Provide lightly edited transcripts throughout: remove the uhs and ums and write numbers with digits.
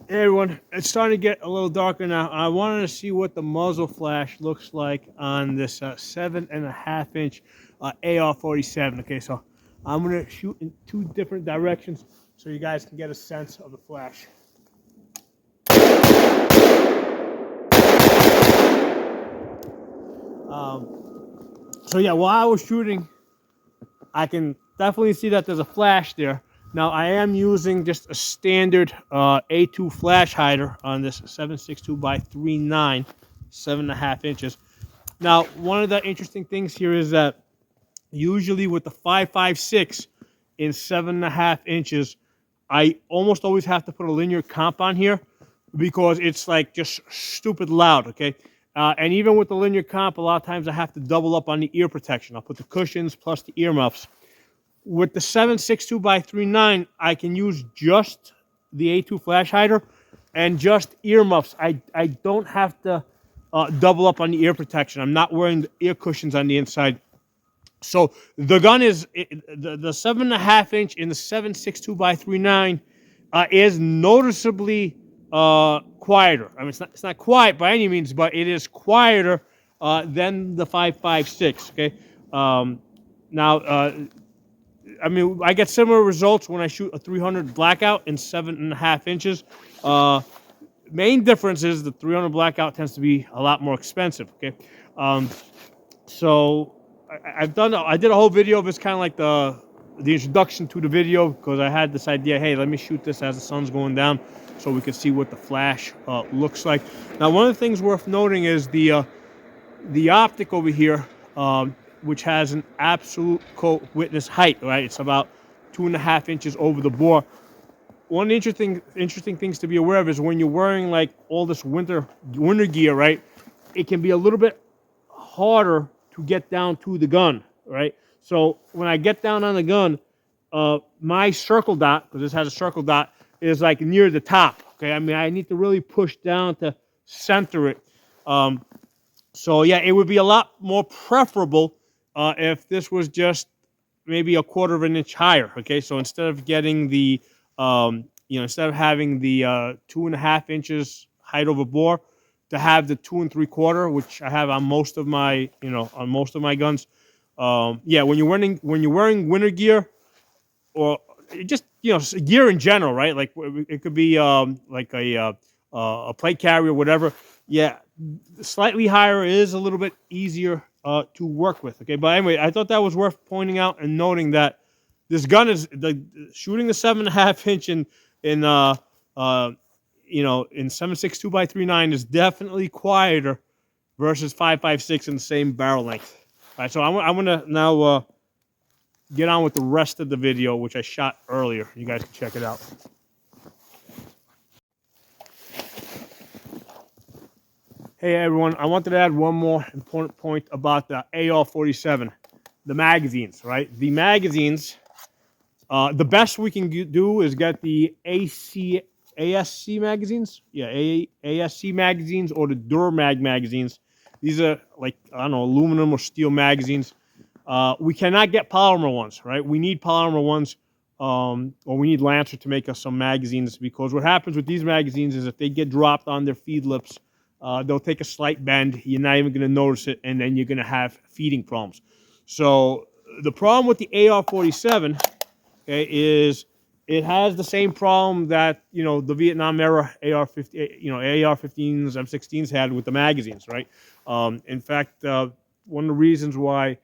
Hey everyone, it's starting to get a little darker now. I wanted to see what the muzzle flash looks like on this 7.5 inch AR-47. Okay, so I'm gonna shoot in two different directions so you guys can get a sense of the flash. So yeah, while I was shooting, I can definitely see that there's a flash there. Now I am using just a standard A2 flash hider on this 7.62 by 3.9, 7.5 inches. Now, one of the interesting things here is that usually with the 5.56 in 7.5 inches, I almost always have to put a linear comp on here because it's like just stupid loud, okay? And even with the linear comp, a lot of times I have to double up on the ear protection. I'll put the cushions plus the earmuffs. With the 7.62 by 3.9, I can use just the A2 flash hider and just earmuffs. I don't have to double up on the ear protection. I'm not wearing the ear cushions on the inside. So the gun is the 7.5 inch in the 7.62 by 3.9 is noticeably quieter. I mean, it's not quiet by any means, but it is quieter than the 5.56. Okay. Now, I mean, I get similar results when I shoot a 300 blackout in 7.5 inches. Main difference is the 300 blackout tends to be a lot more expensive. Okay, so I did a whole video of this, kind of like the introduction to the video, because I had this idea. Hey, let me shoot this as the sun's going down, so we can see what the flash looks like. Now, one of the things worth noting is the optic over here, which has an absolute witness height. Right, it's about 2.5 inches over the bore. One of the interesting things to be aware of is when you're wearing like all this winter gear, right? It can be a little bit harder to get down to the gun, right? So when I get down on the gun, my circle dot, because this has a circle dot, is like near the top. Okay, I mean, I need to really push down to center it. So yeah, it would be a lot more preferable if this was just maybe a 1/4 inch higher. Okay, so instead of getting the instead of having the 2.5 inches height over bore, to have the 2 3/4, which I have on most of my guns. Yeah, when you're wearing winter gear, or just gear in general, right? Like it could be like a plate carrier, whatever. Yeah, slightly higher is a little bit easier to work with. Okay, but anyway, I thought that was worth pointing out and noting that this gun is shooting the 7.5 inch in 7.62 by 3.9 is definitely quieter versus 5.56 in the same barrel length. All right, so I'm gonna now get on with the rest of the video, which I shot earlier. You guys can check it out. Hey everyone, I wanted to add one more important point about the AR-47, the magazines, right? The magazines, the best we can do is get the ASC magazines. Yeah, ASC magazines or the Durmag magazines. These are like, I don't know, aluminum or steel magazines. We cannot get polymer ones, right? We need polymer ones, or we need Lancer to make us some magazines, because what happens with these magazines is if they get dropped on their feed lips, they'll take a slight bend. You're not even going to notice it, and then you're going to have feeding problems. So the problem with the AR-47, okay, is it has the same problem that the Vietnam era AR-15, AR-15s, M16s had with the magazines, right? In fact, one of the reasons why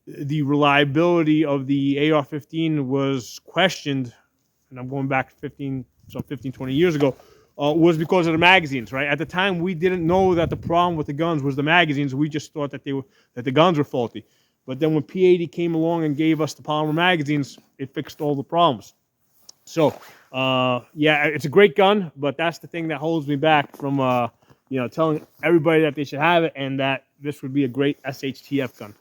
the reliability of the AR-15 was questioned, and I'm going back 15, 20 years ago, was because of the magazines, right? At the time, we didn't know that the problem with the guns was the magazines. We just thought that the guns were faulty. But then when P80 came along and gave us the polymer magazines, it fixed all the problems. So, yeah, it's a great gun, but that's the thing that holds me back from, telling everybody that they should have it and that this would be a great SHTF gun.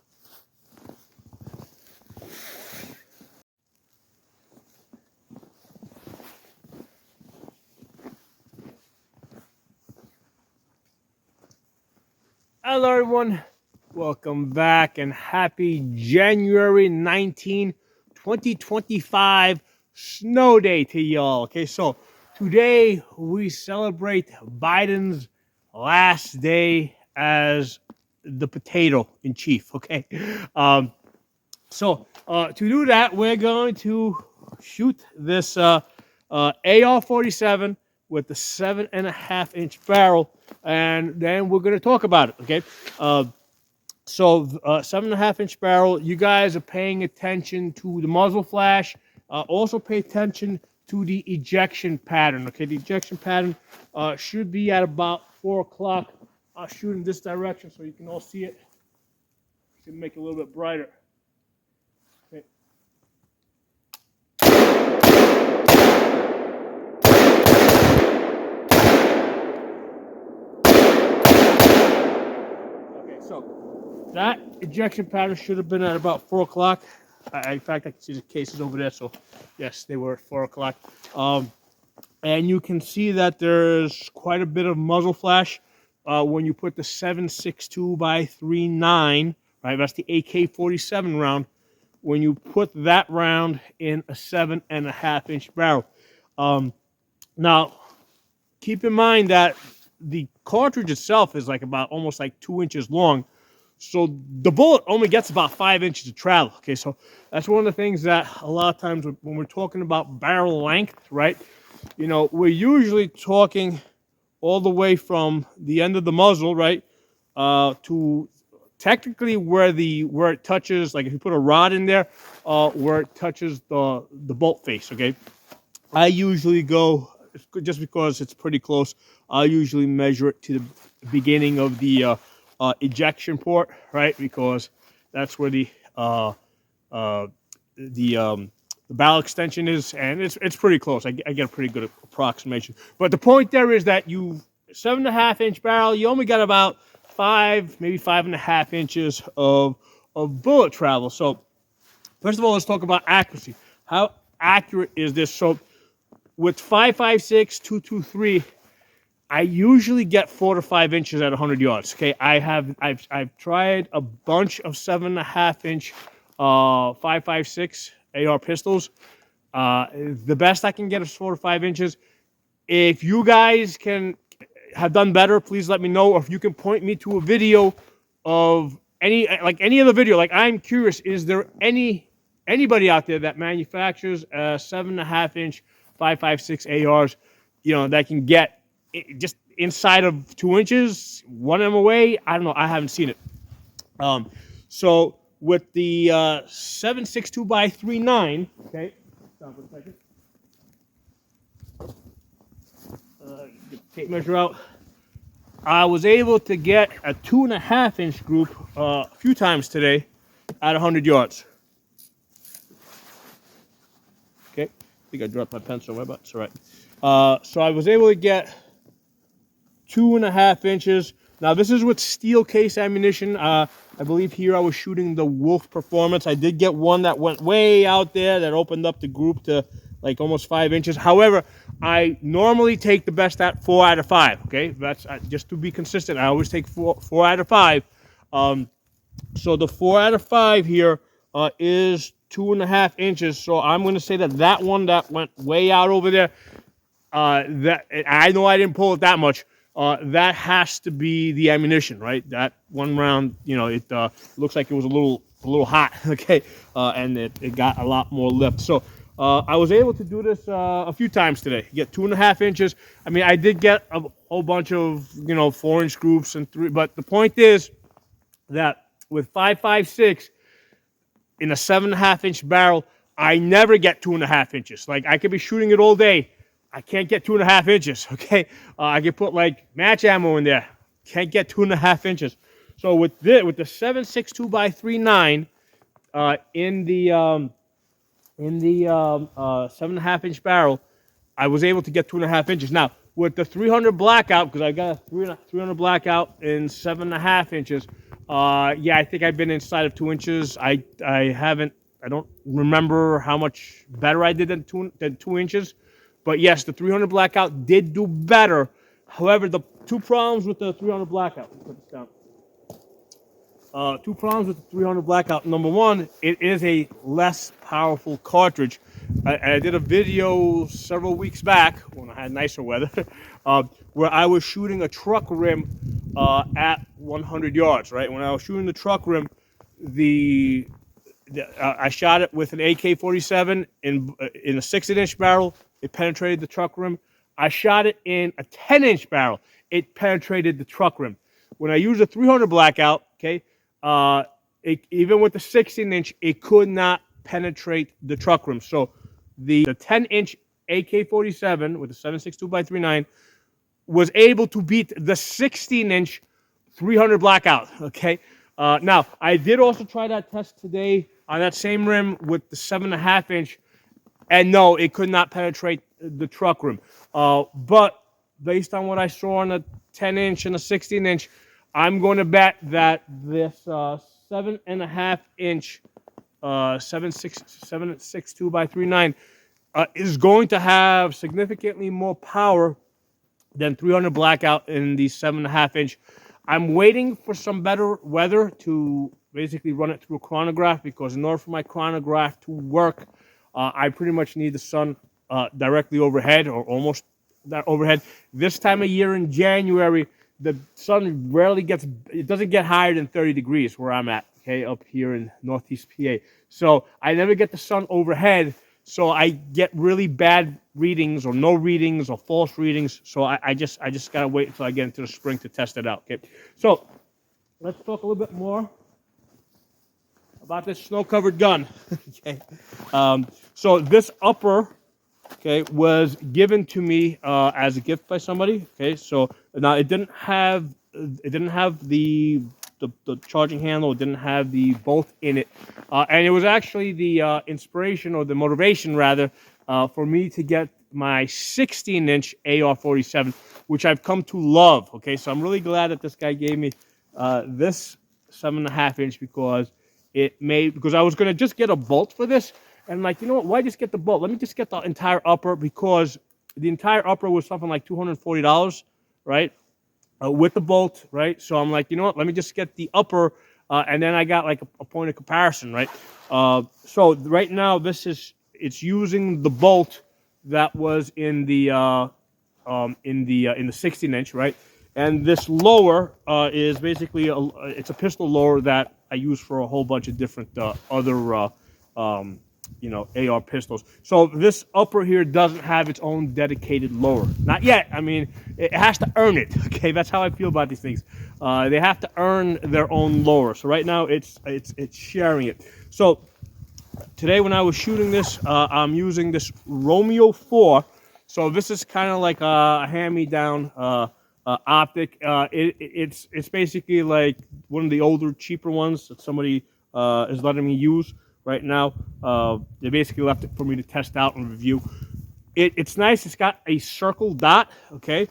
Hello, everyone. Welcome back, and happy January 19, 2025 snow day to y'all. Okay, so today we celebrate Biden's last day as the potato in chief. Okay, so to do that, we're going to shoot this AR-47 with the 7.5-inch barrel, and then we're going to talk about it. Okay. So 7.5-inch barrel. You guys are paying attention to the muzzle flash. Also pay attention to the ejection pattern. Okay, the ejection pattern should be at about 4 o'clock. I'll shoot in this direction so you can all see it. Should make it a little bit brighter. Okay. Okay, so that ejection pattern should have been at about 4 o'clock. In fact, I can see the cases over there. So, yes, they were at 4 o'clock. And you can see that there's quite a bit of muzzle flash when you put the 7.62 by 3.9, right? That's the AK-47 round. When you put that round in a 7.5-inch barrel. Now, keep in mind that the cartridge itself is like about almost like 2 inches long. So the bullet only gets about 5 inches of travel. Okay, so that's one of the things that a lot of times when we're talking about barrel length, right? You know, we're usually talking all the way from the end of the muzzle, right, to technically where it touches, like if you put a rod in there, where it touches the bolt face. Okay, I usually go, just because it's pretty close, I usually measure it to the beginning of the ejection port, right? Because that's where the barrel extension is, and it's pretty close. I get a pretty good approximation. But the point there is that 7.5-inch barrel, you only got about 5, maybe 5.5 inches of bullet travel. So first of all, let's talk about accuracy. How accurate is this? So with 5.56, 223, I usually get 4 to 5 inches at 100 yards. Okay, I've tried a bunch of 7.5-inch 5.56 AR pistols. The best I can get is 4 to 5 inches. If you guys have done better, please let me know. Or if you can point me to a video of any other video. Like, I'm curious, is there anybody out there that manufactures 7.5-inch 5.56 ARs, you know, that can get just inside of 2 inches, 1 MOA? I don't know. I haven't seen it. So with the 7.62 by 3.9, okay, stop for a second. Get the tape measure out. I was able to get a 2.5-inch group a few times today at 100 yards. Okay, I think I dropped my pencil away, but it's all right. So I was able to get 2.5 inches. Now this is with steel case ammunition. I believe here I was shooting the Wolf Performance. I did get one that went way out there that opened up the group to like almost 5 inches. However, I normally take the best at 4 out of 5. Okay, that's just to be consistent. I always take 4 out of 5. So the 4 out of 5 here is 2.5 inches. So I'm going to say that one that went way out over there, that I know I didn't pull it that much. That has to be the ammunition, right? That one round, you know, it looks like it was a little hot, okay, and it got a lot more lift. So I was able to do this a few times today. Get 2.5 inches. I mean, I did get a whole bunch of 4-inch groups and 3, but the point is that with 5.56 in a 7.5-inch barrel, I never get 2.5 inches. Like, I could be shooting it all day. I can't get 2.5 inches, okay? I can put like match ammo in there. Can't get 2.5 inches. So with the 7.62 by 3.9 in the 7.5-inch barrel, I was able to get 2.5 inches. Now with the 300 blackout, because I got a 300 blackout in 7.5 inches. Yeah, I think I've been inside of 2 inches. I don't remember how much better I did than 2 inches. But yes, the 300 blackout did do better. However, the 2 problems with the 300 blackout. Put this down. 2 problems with the 300 blackout. Number one, it is a less powerful cartridge. I did a video several weeks back when I had nicer weather, where I was shooting a truck rim at 100 yards. Right when I was shooting the truck rim, the I shot it with an AK-47 in a 6-inch barrel. It penetrated the truck rim. I shot it in a 10-inch barrel. It penetrated the truck rim. When I used a 300 blackout, okay, even with the 16-inch, it could not penetrate the truck rim. So the 10-inch AK-47 with a 7.62 by 3.9 was able to beat the 16-inch 300 blackout. Okay. Now I did also try that test today on that same rim with the 7.5-inch, and no, it could not penetrate the truck rim. But based on what I saw on a 10-inch and a 16-inch, I'm going to bet that this 7.5-inch 7.62 by 3.9 is going to have significantly more power than 300 blackout in the 7.5-inch. I'm waiting for some better weather to basically run it through a chronograph, because in order for my chronograph to work, I pretty much need the sun directly overhead, or almost that overhead. This time of year in January, the sun rarely gets, it doesn't get higher than 30 degrees where I'm at, okay, up here in Northeast PA. So I never get the sun overhead, so I get really bad readings or no readings or false readings. So I just gotta wait until I get into the spring to test it out. Okay, so let's talk a little bit more about this snow-covered gun. Okay, so this upper, okay, was given to me as a gift by somebody. Okay, so now it didn't have the charging handle. It didn't have the bolt in it, and it was actually the inspiration, or the motivation rather, for me to get my 16-inch AR-47, which I've come to love. Okay, so I'm really glad that this guy gave me this 7.5-inch, because I was gonna just get a bolt for this, and like, you know what? Why just get the bolt? Let me just get the entire upper, because the entire upper was something like $240, right? With the bolt, right? So I'm like, you know what? Let me just get the upper, and then I got like a point of comparison, right? So right now, it's using the bolt that was in the 16-inch, right? And this lower is basically it's a pistol lower that I use for a whole bunch of different other AR pistols. So this upper here doesn't have its own dedicated lower. Not yet. I mean, it has to earn it. Okay, that's how I feel about these things. They have to earn their own lower. So right now it's sharing it. So today when I was shooting this, I'm using this Romeo 4. So this is kind of like a hand-me-down optic. It's basically like one of the older, cheaper ones that somebody is letting me use right now. They basically left it for me to test out and review. It's nice. It's got a circle dot. Okay,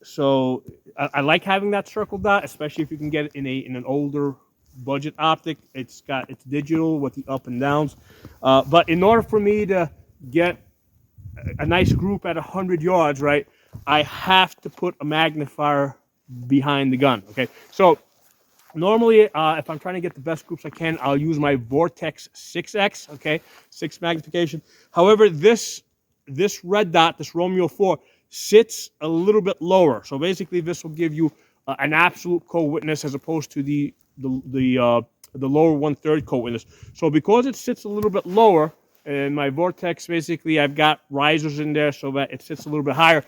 so I like having that circle dot, especially if you can get it in an older budget optic. It's digital with the up and downs. But in order for me to get a nice group at 100 yards, right, I have to put a magnifier behind the gun. Okay, so normally, if I'm trying to get the best groups I can, I'll use my Vortex 6X, okay, 6 magnification. However, this red dot, this Romeo 4, sits a little bit lower. So basically, this will give you an absolute co-witness as opposed to the lower 1/3 co-witness. So because it sits a little bit lower, and my Vortex, basically, I've got risers in there so that it sits a little bit higher.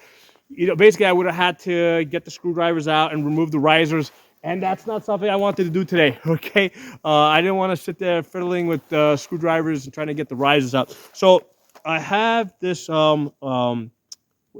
Basically, I would have had to get the screwdrivers out and remove the risers. And that's not something I wanted to do today, okay? I didn't want to sit there fiddling with screwdrivers and trying to get the risers out. So I have this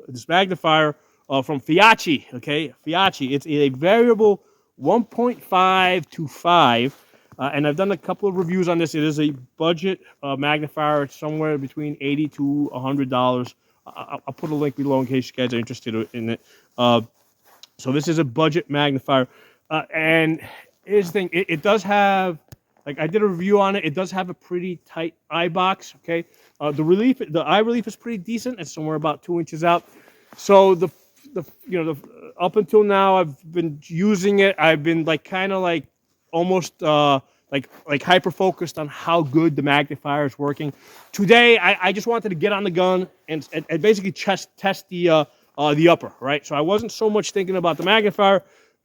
this magnifier from Feyachi, okay? Feyachi. It's a variable 1.5 to 5. And I've done a couple of reviews on this. It is a budget magnifier. It's somewhere between $80 to $100. I'll put a link below in case you guys are interested in it. So this is a budget magnifier. And here's the thing, it does have, like I did a review on it, it does have a pretty tight eye box, okay? The eye relief is pretty decent. It's somewhere about 2 inches out. So the up until now I've been using it, I've been like kind of like almost like hyper focused on how good the magnifier is working. Today, I just wanted to get on the gun and basically test the upper, right? So I wasn't so much thinking about the magnifier.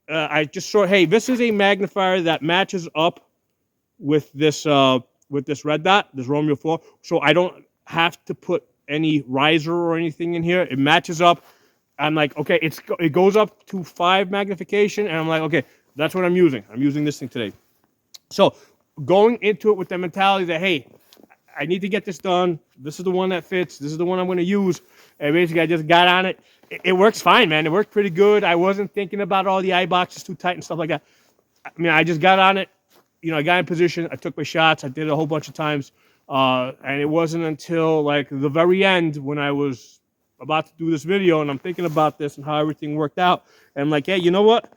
I just saw, hey, this is a magnifier that matches up with this red dot, this Romeo 4. So I don't have to put any riser or anything in here. It matches up. I'm like, okay, it goes up to 5 magnification, and I'm like, okay, that's what I'm using. I'm using this thing today. So going into it with the mentality that, hey, I need to get this done. This is the one that fits. This is the one I'm going to use. And basically, I just got on it. It works fine, man. It worked pretty good. I wasn't thinking about all the eye boxes too tight and stuff like that. I mean, I just got on it. I got in position. I took my shots. I did it a whole bunch of times. And it wasn't until like the very end when I was about to do this video and I'm thinking about this and how everything worked out. And I'm like, hey, you know what?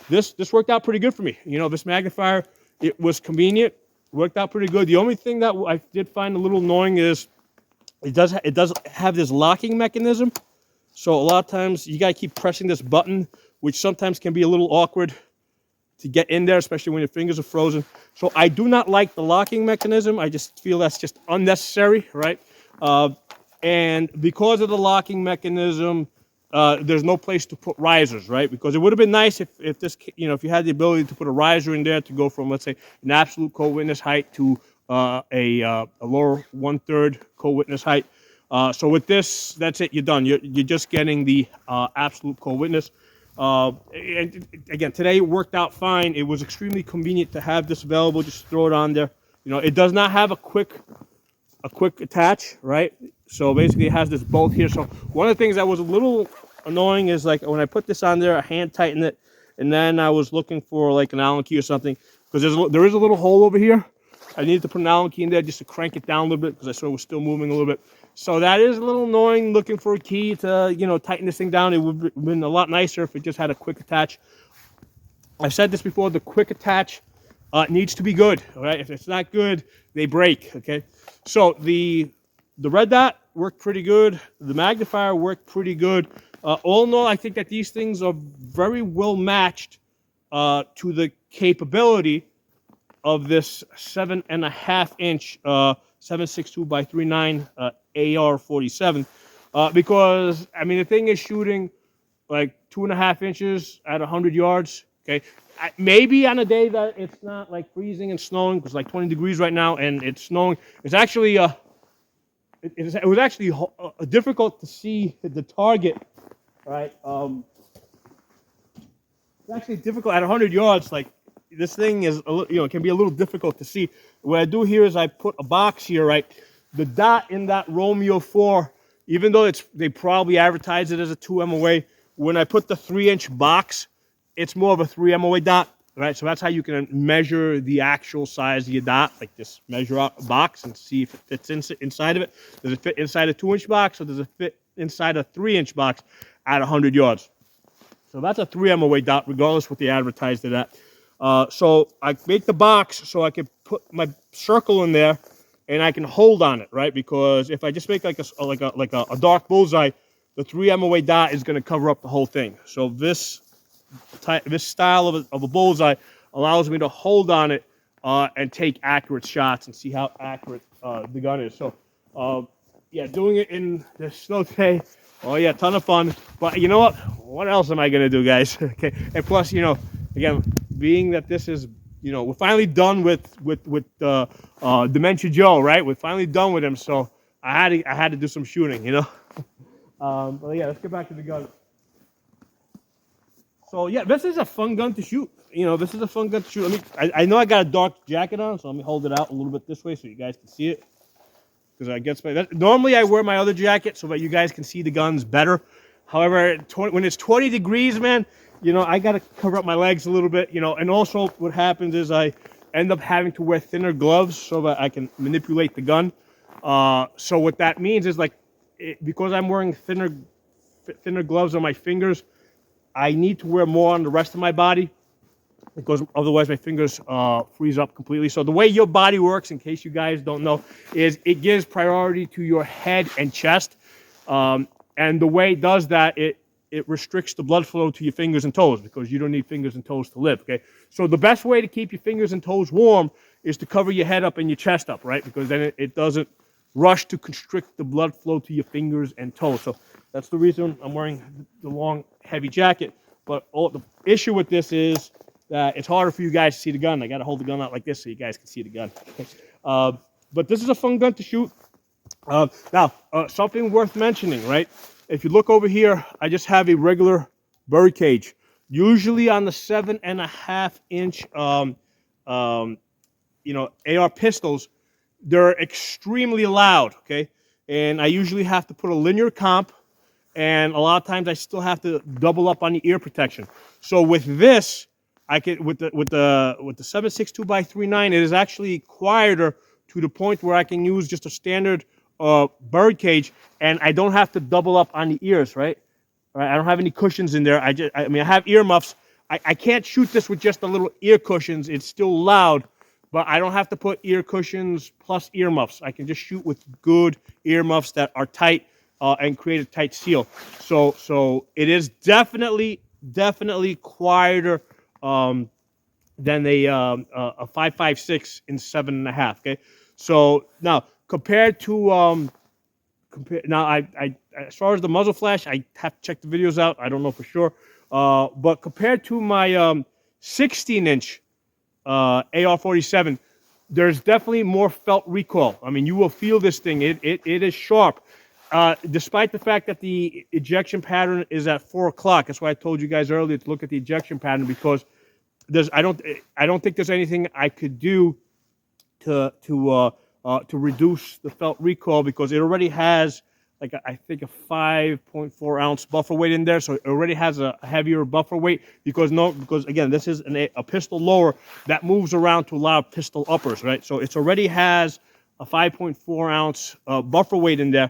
This worked out pretty good for me. This magnifier, it was convenient. Worked out pretty good. The only thing that I did find a little annoying is it does have this locking mechanism. So a lot of times you got to keep pressing this button, which sometimes can be a little awkward to get in there, especially when your fingers are frozen. So I do not like the locking mechanism. I just feel that's just unnecessary, right? And because of the locking mechanism, there's no place to put risers, right? Because it would have been nice if this, if you had the ability to put a riser in there to go from, let's say, an absolute co-witness height to a lower 1/3 co-witness height. So with this, that's it. You're done. You're just getting the absolute co-witness. And again, today it worked out fine. It was extremely convenient to have this available. Just throw it on there. It does not have a quick attach, right? So basically, it has this bolt here. So one of the things that was a little annoying is like when I put this on there, I hand tighten it, and then I was looking for like an Allen key or something because there is a little hole over here. I needed to put an Allen key in there just to crank it down a little bit because I saw it was still moving a little bit. So that is a little annoying looking for a key to, tighten this thing down. It would have been a lot nicer if it just had a quick attach. I've said this before, the quick attach needs to be good, all right? If it's not good, they break, okay? So the red dot worked pretty good. The magnifier worked pretty good. All in all, I think that these things are very well matched to the capability of this 7.5-inch 7.62 by 3.9 AR-47 because I mean the thing is shooting like 2.5 inches at 100 yards. Okay, maybe on a day that it's not like freezing and snowing, because it's like 20 degrees right now and it's snowing. It's actually it was actually difficult to see the target. Right, it's actually difficult at 100 yards. Like this thing is, it can be a little difficult to see. What I do here is I put a box here, right? The dot in that Romeo 4, even though they probably advertise it as a 2 MOA, when I put the 3-inch box, it's more of a 3 MOA dot, right? So that's how you can measure the actual size of your dot, like just measure out a box and see if it fits inside of it. Does it fit inside a 2-inch box or does it fit inside a 3-inch box at 100 yards? So that's a 3 MOA dot, regardless what they advertised it at. So I make the box so I can put my circle in there and I can hold on it, right? Because if I just make like a dark bullseye, the 3 MOA dot is going to cover up the whole thing. So this style of a bullseye allows me to hold on it and take accurate shots and see how accurate the gun is. So yeah, doing it in the snow today, oh yeah, ton of fun. But you know what? What else am I going to do, guys? Okay, and plus, again, being that this is, we're finally done with Dementia Joe, right? We're finally done with him, so I had to do some shooting, But yeah, let's get back to the gun. So yeah, this is a fun gun to shoot. This is a fun gun to shoot. I know I got a dark jacket on, so let me hold it out a little bit this way so you guys can see it. Because I guess normally I wear my other jacket so that you guys can see the guns better. However, when it's 20 degrees, man, I got to cover up my legs a little bit, and also what happens is I end up having to wear thinner gloves so that I can manipulate the gun. So what that means is because I'm wearing thinner gloves on my fingers, I need to wear more on the rest of my body because otherwise my fingers freeze up completely. So the way your body works, in case you guys don't know, is it gives priority to your head and chest. And the way it does that, it restricts the blood flow to your fingers and toes because you don't need fingers and toes to live, okay? So the best way to keep your fingers and toes warm is to cover your head up and your chest up, right? Because then it doesn't rush to constrict the blood flow to your fingers and toes. So that's the reason I'm wearing the long, heavy jacket. But the issue with this is that it's harder for you guys to see the gun. I got to hold the gun out like this so you guys can see the gun. But this is a fun gun to shoot. Now, something worth mentioning, right? If you look over here, I just have a regular bird cage. Usually on the 7.5-inch, AR pistols, they're extremely loud, okay? And I usually have to put a linear comp, and a lot of times I still have to double up on the ear protection. So with this, I can with the 7.62x3.9, it is actually quieter to the point where I can use just a standard bird cage, and I don't have to double up on the ears, right? I don't have any cushions in there. I have earmuffs. I can't shoot this with just the little ear cushions. It's still loud, but I don't have to put ear cushions plus earmuffs. I can just shoot with good earmuffs that are tight and create a tight seal. So it is definitely quieter than a 5.56 in 7.5. Okay, so now compared to as far as the muzzle flash, I have to check the videos out. I don't know for sure, but compared to my 16-inch AR-47, there's definitely more felt recoil. I mean, you will feel this thing. It is sharp. Despite the fact that the ejection pattern is at 4 o'clock. That's why I told you guys earlier to look at the ejection pattern, because I don't think there's anything I could do to reduce the felt recoil, because it already has I think a 5.4 ounce buffer weight in there, so it already has a heavier buffer weight, because again, this is a pistol lower that moves around to allow pistol uppers, right? So it already has a 5.4 ounce buffer weight in there.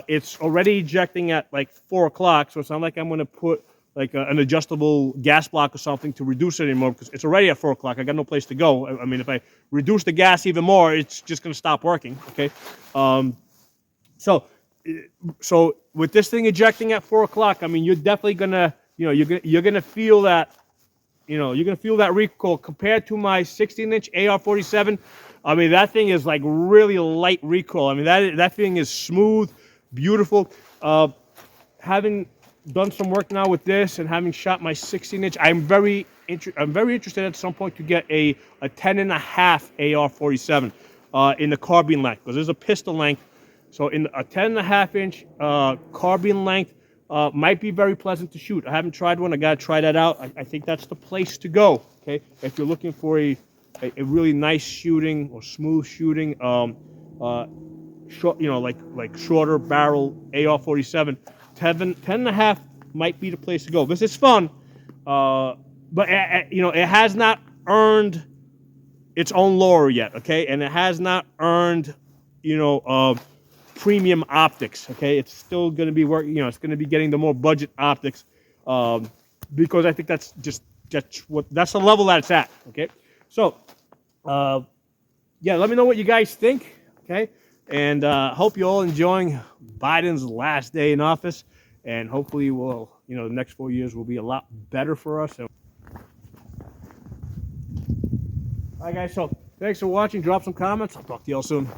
It's already ejecting at 4 o'clock, so it's not like I'm going to put an adjustable gas block or something to reduce it anymore, because it's already at 4 o'clock. I got no place to go. I mean, if I reduce the gas even more, it's just going to stop working, okay? So with this thing ejecting at 4 o'clock, I mean, you're definitely going to, you're going to feel that, you're going to feel that recoil compared to my 16-inch AR-47. I mean, that thing is really light recoil. I mean, that thing is smooth, beautiful. Having done some work now with this and having shot my 16-inch, I'm very interested at some point to get a 10.5 AR-47 in the carbine length, because there's a pistol length. So in a 10.5-inch carbine length might be very pleasant to shoot. I haven't tried one. I got to try that out. I think that's the place to go. Okay, if you're looking for a really nice shooting or smooth shooting, short, shorter barrel AR-47, 10.5 might be the place to go. This is fun, but it has not earned its own lore yet. Okay, and it has not earned premium optics. Okay, it's still going to be working. It's going to be getting the more budget optics, because I think that's the level that it's at. Okay, so yeah, let me know what you guys think. Okay, and hope you're all enjoying Biden's last day in office, and hopefully the next 4 years will be a lot better for us. All right, guys. So thanks for watching. Drop some comments. I'll talk to you all soon.